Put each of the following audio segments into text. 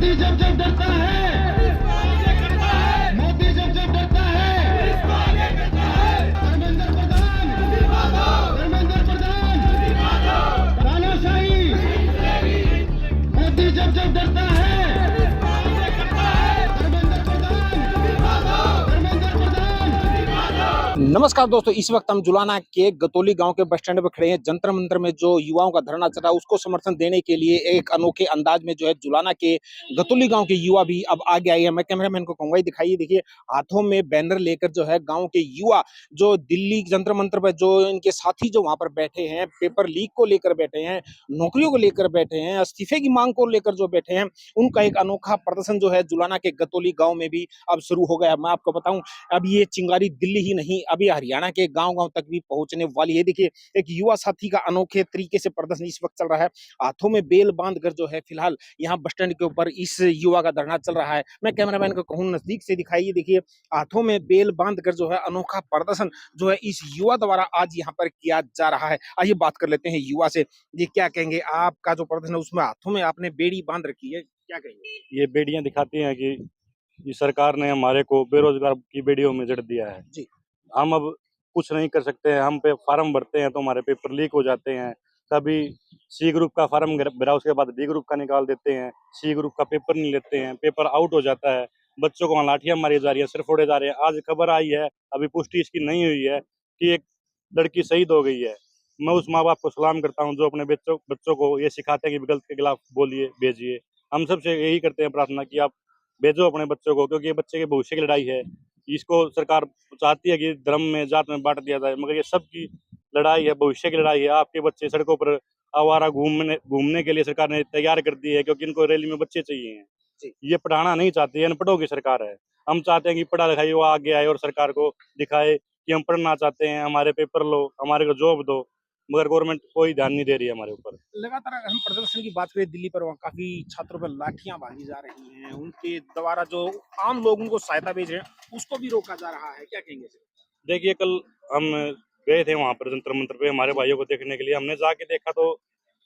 मोदी जब जब डरता है, मोदी जब जब डरता है, धर्मेंद्र प्रधान, धर्मेंद्र प्रधान, तानाशाही। मोदी जब जब डरता है, धर्मेंद्र प्रधान, धर्मेंद्र प्रधान। नमस्कार दोस्तों, इस वक्त हम जुलाना के गतौली गांव के बस स्टैंड पर खड़े हैं। जंतर मंतर में जो युवाओं का धरना चल रहा है उसको समर्थन देने के लिए एक अनोखे अंदाज में जो है जुलाना के गतौली गांव के युवा भी अब आगे आए हैं। मैं कैमरामैन को कहूंगा, दिखाइए, देखिए हाथों में बैनर लेकर जो है गांव के युवा जो दिल्ली जंतर मंतर पर जो इनके साथी जो वहां पर बैठे हैं, पेपर लीक को लेकर बैठे हैं, नौकरियों को लेकर बैठे हैं, इस्तीफे की मांग को लेकर जो बैठे हैं, उनका एक अनोखा प्रदर्शन जो है जुलाना के गतौली गाँव में भी अब शुरू हो गया। मैं आपको बताऊं, अब ये चिंगारी दिल्ली ही नहीं, अभी हरियाणा के गांव-गांव तक भी पहुंचने वाली है। देखिए, एक युवा साथी का अनोखे तरीके से प्रदर्शन इस वक्त चल रहा है। हाथों में बेल बांधकर जो है फिलहाल यहाँ बस स्टैंड के ऊपर इस युवा का धरना चल रहा है। मैं कैमरामैन को कहूँ, नजदीक से दिखाइए, देखिए हाथों में बेल बांधकर जो है अनोखा प्रदर्शन जो है इस युवा द्वारा आज यहाँ पर किया जा रहा है। आइए बात कर लेते हैं युवा से। ये क्या कहेंगे, आपका जो प्रदर्शन है उसमें हाथों में आपने बेड़ी बांध रखी है, क्या कहेंगे? ये बेड़ियां दिखाती हैं कि ये सरकार ने हमारे को बेरोजगार की बेड़ियों में जड़ दिया है। जी। हम अब कुछ नहीं कर सकते हैं। हम पे फार्म भरते हैं तो हमारे पेपर लीक हो जाते हैं। कभी सी ग्रुप का फार्म भरा, उसके बाद बी ग्रुप का निकाल देते हैं। सी ग्रुप का पेपर नहीं लेते हैं, पेपर आउट हो जाता है। बच्चों को वहाँ लाठियां मारी जा रही है, सिर फोड़े जा रहे हैं। आज खबर आई है, अभी पुष्टि इसकी नहीं हुई है, कि एक लड़की शहीद हो गई है। मैं उस माँ बाप को सलाम करता हूँ जो अपने बच्चों बच्चों को ये सिखाते हैं कि गलत के खिलाफ बोलिए, भेजिए। हम सबसे यही करते हैं प्रार्थना कि आप भेजो अपने बच्चों को, क्योंकि ये बच्चे के भविष्य की लड़ाई है। इसको सरकार चाहती है कि धर्म में, जात में बांट दिया जाए, मगर ये सबकी लड़ाई है, भविष्य की लड़ाई है। आपके बच्चे सड़कों पर आवारा घूमने घूमने के लिए सरकार ने तैयार कर दी है, क्योंकि इनको रैली में बच्चे चाहिए हैं। जी। ये पढ़ाना नहीं चाहती है, अनपढ़ों की सरकार है। हम चाहते हैं कि पढ़ा लिखा युवा आगे आए और सरकार को दिखाए कि हम पढ़ना चाहते हैं, हमारे पेपर लो, हमारे को जॉब दो, मगर गवर्नमेंट कोई ध्यान नहीं दे रही है हमारे ऊपर। लगातार अगर हम प्रदर्शन की बात करें दिल्ली पर, वहाँ काफी छात्रों पर लाठियां भागी जा रही हैं, उनके द्वारा जो आम लोगों को सहायता भेज रहे हैं उसको भी रोका जा रहा है, क्या कहेंगे सर? देखिए, कल हम गए थे वहां पर जंतर मंतर पे हमारे भाइयों को देखने के लिए। हमने जाके देखा तो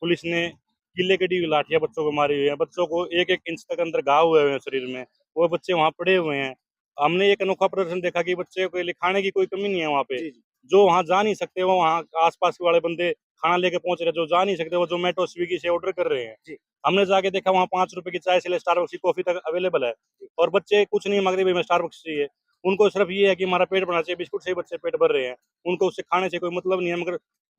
पुलिस ने किले कटी हुई लाठियां बच्चों को मारी हुई है। बच्चों को 1-1 इंच तक अंदर घाव हुए हैं शरीर में। वो बच्चे वहां पड़े हुए हैं। हमने एक अनोखा प्रदर्शन देखा कि बच्चे को खाने की कोई कमी नहीं है वहां पे। जी जी। जो वहां जा नहीं सकते, वो वहां आसपास वाले बंदे खाना लेके पहुंच रहे हैं। जो जा नहीं सकते वो जोमेटो स्विगी से ऑर्डर कर रहे हैं। जी। हमने जाके देखा, वहां 5 रुपए की चाय से ले स्टारबक्स की कॉफी तक अवेलेबल है। और बच्चे कुछ नहीं मांग रहे, भाई हमें स्टारबक्स चाहिए। उनको सिर्फ ये है कि हमारा पेट भरना चाहिए, बिस्कुट से ही बच्चे पेट भर रहे हैं। उनको उससे खाने से कोई मतलब नहीं है, मगर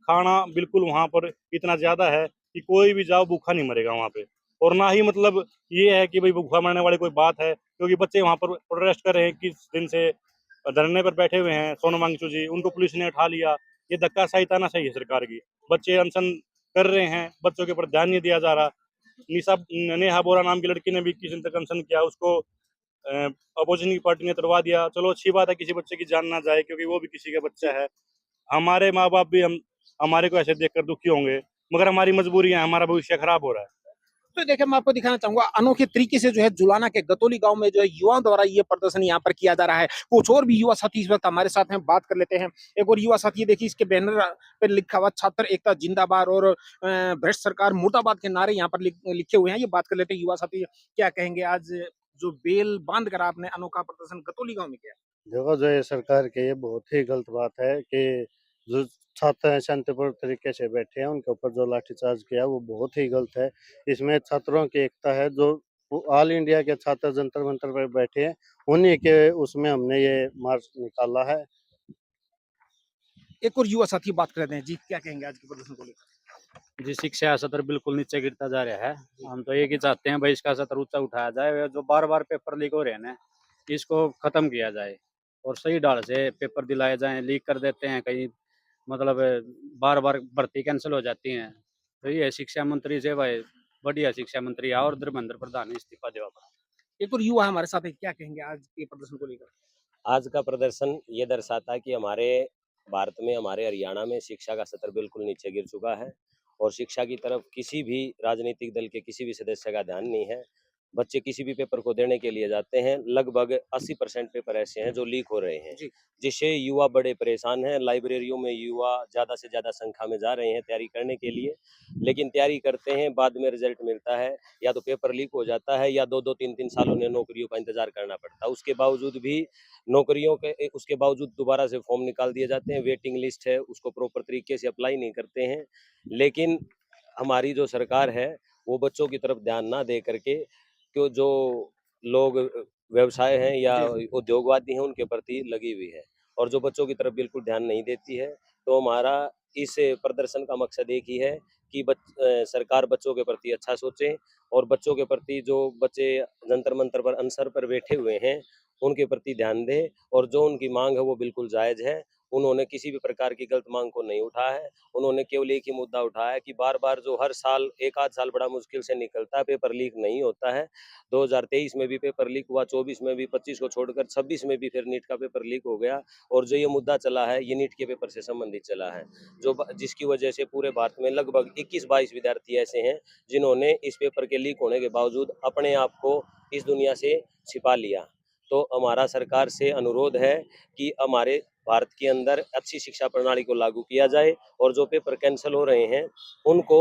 खाना बिल्कुल वहां पर इतना ज्यादा है कि कोई भी जाओ भूखा नहीं मरेगा वहां पे। और ना ही मतलब ये है कि भाई भूखा मरने वाली कोई बात है, क्योंकि बच्चे वहां पर प्रोटेस्ट कर रहे हैं, किस दिन से धरने पर बैठे हुए हैं। सोनम वांगचू जी, उनको पुलिस ने उठा लिया। ये धक्काशाही तानाशाही है सरकार की। बच्चे अनशन कर रहे हैं, बच्चों के ऊपर ध्यान नहीं दिया जा रहा। निशा नेहा बोरा नाम की लड़की ने भी किसी दिन तक अनशन किया, उसको अपोजिशन की पार्टी ने तुड़वा दिया। चलो अच्छी बात है, किसी बच्चे की जान ना जाए, क्योंकि वो भी किसी का बच्चा है। हमारे माँ बाप भी हमारे को ऐसे देखकर दुखी होंगे, मगर हमारी मजबूरियां, हमारा भविष्य खराब हो रहा है। तो देखिए, मैं आपको दिखाना चाहूंगा अनोखे तरीके से जो है जुलाना के गतौली गांव में जो है युवाओं द्वारा ये प्रदर्शन यहाँ पर किया जा रहा है। कुछ और भी युवा साथी इस वक्त हमारे साथ हैं, बात कर लेते हैं। एक और युवा साथी, देखिए इसके बैनर पर लिखा हुआ छात्र एकता जिंदाबाद और भ्रष्ट सरकार मुर्दाबाद के नारे यहाँ पर लिखे हुए हैं। ये बात कर लेते हैं युवा साथी, क्या कहेंगे आज जो बेल बांध कर आपने अनोखा प्रदर्शन गतौली गांव में किया? देखो, जो ये सरकार के, ये बहुत ही गलत बात है कि जो छात्र हैं शांतिपूर्ण तरीके से बैठे हैं, उनके ऊपर जो लाठीचार्ज किया वो बहुत ही गलत है। इसमें छात्रों की एकता है। जो ऑल इंडिया के छात्र जंतर मंतर पर बैठे हैं, उन्हीं के उसमें हमने ये मार्च निकाला है। एक और युवा साथी बात कर लेते हैं जी, क्या कहेंगे आज के प्रदर्शन को लेकर? जी, शिक्षा स्तर बिल्कुल नीचे गिरता जा रहा है। हम तो एक ही चाहते हैं भाई, इसका स्तर ऊंचा उठाया जाए। जो बार बार पेपर लीक हो रहे हैं ना, इसको खत्म किया जाए और सही ढंग से पेपर दिलाए जाएं। लीक कर देते हैं कहीं, मतलब बार बार भर्ती कैंसिल हो जाती है। तो ये शिक्षा मंत्री से भाई बढ़िया शिक्षा मंत्री आओ और धर्मेंद्र प्रधान इस्तीफा देवा पड़ा। एक और युवा हमारे साथ है, क्या कहेंगे आज के प्रदर्शन को लेकर? आज का प्रदर्शन ये दर्शाता है कि हमारे भारत में, हमारे हरियाणा में शिक्षा का स्तर बिल्कुल नीचे गिर चुका है और शिक्षा की तरफ किसी भी राजनीतिक दल के किसी भी सदस्य का ध्यान नहीं है। बच्चे किसी भी पेपर को देने के लिए जाते हैं, लगभग 80% पेपर ऐसे हैं जो लीक हो रहे हैं, जी। जिससे युवा बड़े परेशान हैं। लाइब्रेरियों में युवा ज़्यादा से ज़्यादा संख्या में जा रहे हैं तैयारी करने के लिए, लेकिन तैयारी करते हैं, बाद में रिजल्ट मिलता है या तो पेपर लीक हो जाता है या 2-2 3-3 साल उन्हें नौकरियों का इंतजार करना पड़ता है। उसके बावजूद भी उसके बावजूद दोबारा से फॉर्म निकाल दिए जाते हैं, वेटिंग लिस्ट है, उसको प्रॉपर तरीके से अप्लाई नहीं करते हैं। लेकिन हमारी जो सरकार है वो बच्चों की तरफ ध्यान ना दे करके क्यों जो लोग व्यवसाय हैं या उद्योगवादी हैं उनके प्रति लगी हुई है और जो बच्चों की तरफ बिल्कुल ध्यान नहीं देती है। तो हमारा इस प्रदर्शन का मकसद एक ही है कि सरकार बच्चों के प्रति अच्छा सोचे और बच्चों के प्रति जो बच्चे जंतर मंतर पर अनसर पर बैठे हुए हैं उनके प्रति ध्यान दे और जो उनकी मांग है वो बिल्कुल जायज़ है। उन्होंने किसी भी प्रकार की गलत मांग को नहीं उठाया है। उन्होंने केवल एक ही मुद्दा उठाया है कि बार-बार जो हर साल एक आध साल बड़ा मुश्किल से निकलता है, पेपर लीक नहीं होता है। 2023 में भी पेपर लीक हुआ, 24 में भी, 25 को छोड़कर 26 में भी फिर नीट का पेपर लीक हो गया और जो ये मुद्दा चला है, ये नीट के पेपर से संबंधित चला है। जिसकी वजह से पूरे भारत में लगभग 21-22 विद्यार्थी ऐसे हैं, जिन्होंने इस पेपर के लीक होने के बावजूद अपने आप को इस दुनिया से छिपा लिया। तो हमारा सरकार से अनुरोध है कि हमारे भारत के अंदर अच्छी शिक्षा प्रणाली को लागू किया जाए और जो पेपर कैंसिल हो रहे हैं उनको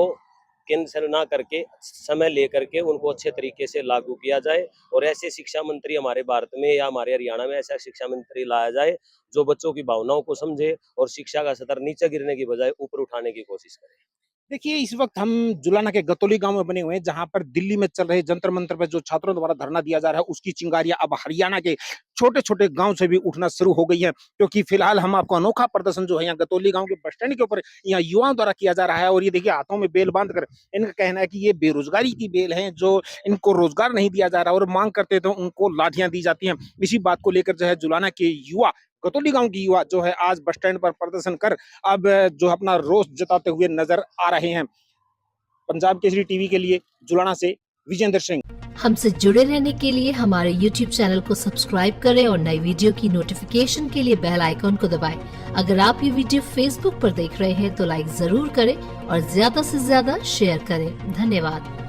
कैंसिल ना करके समय लेकर के उनको अच्छे तरीके से लागू किया जाए और ऐसे शिक्षा मंत्री हमारे भारत में या हमारे हरियाणा में ऐसा शिक्षा मंत्री लाया जाए जो बच्चों की भावनाओं को समझे और शिक्षा का स्तर नीचे गिरने की बजाय ऊपर उठाने की कोशिश करे। देखिए, इस वक्त हम जुलाना के गतौली गांव में बने हुए हैं, जहां पर दिल्ली में चल रहे जंतर मंतर पर जो छात्रों द्वारा धरना दिया जा रहा है, उसकी चिंगारियां अब हरियाणा के छोटे-छोटे गांव से भी उठना शुरू हो गई है। क्योंकि फिलहाल हम आपको अनोखा प्रदर्शन जो है यहाँ गतौली गांव के बस स्टैंड के ऊपर यहाँ युवाओं द्वारा किया जा रहा है और ये देखिए हाथों में बेल बांध कर इनका कहना है कि ये बेरोजगारी की बेल है, जो इनको रोजगार नहीं दिया जा रहा और मांग करते तो उनको लाठियां दी जाती हैं। इसी बात को लेकर जो है जुलाना के युवा, गतौली गांव की युवा जो है आज बस स्टैंड पर प्रदर्शन कर अब जो अपना रोष जताते हुए नजर आ रहे हैं। पंजाब केसरी टीवी के लिए जुलाना से विजेंद्र सिंह। हमसे जुड़े रहने के लिए हमारे YouTube चैनल को सब्सक्राइब करें और नई वीडियो की नोटिफिकेशन के लिए बेल आइकॉन को दबाएं। अगर आप ये वीडियो Facebook पर देख रहे हैं तो लाइक जरूर करें और ज्यादा से ज्यादा शेयर करें। धन्यवाद।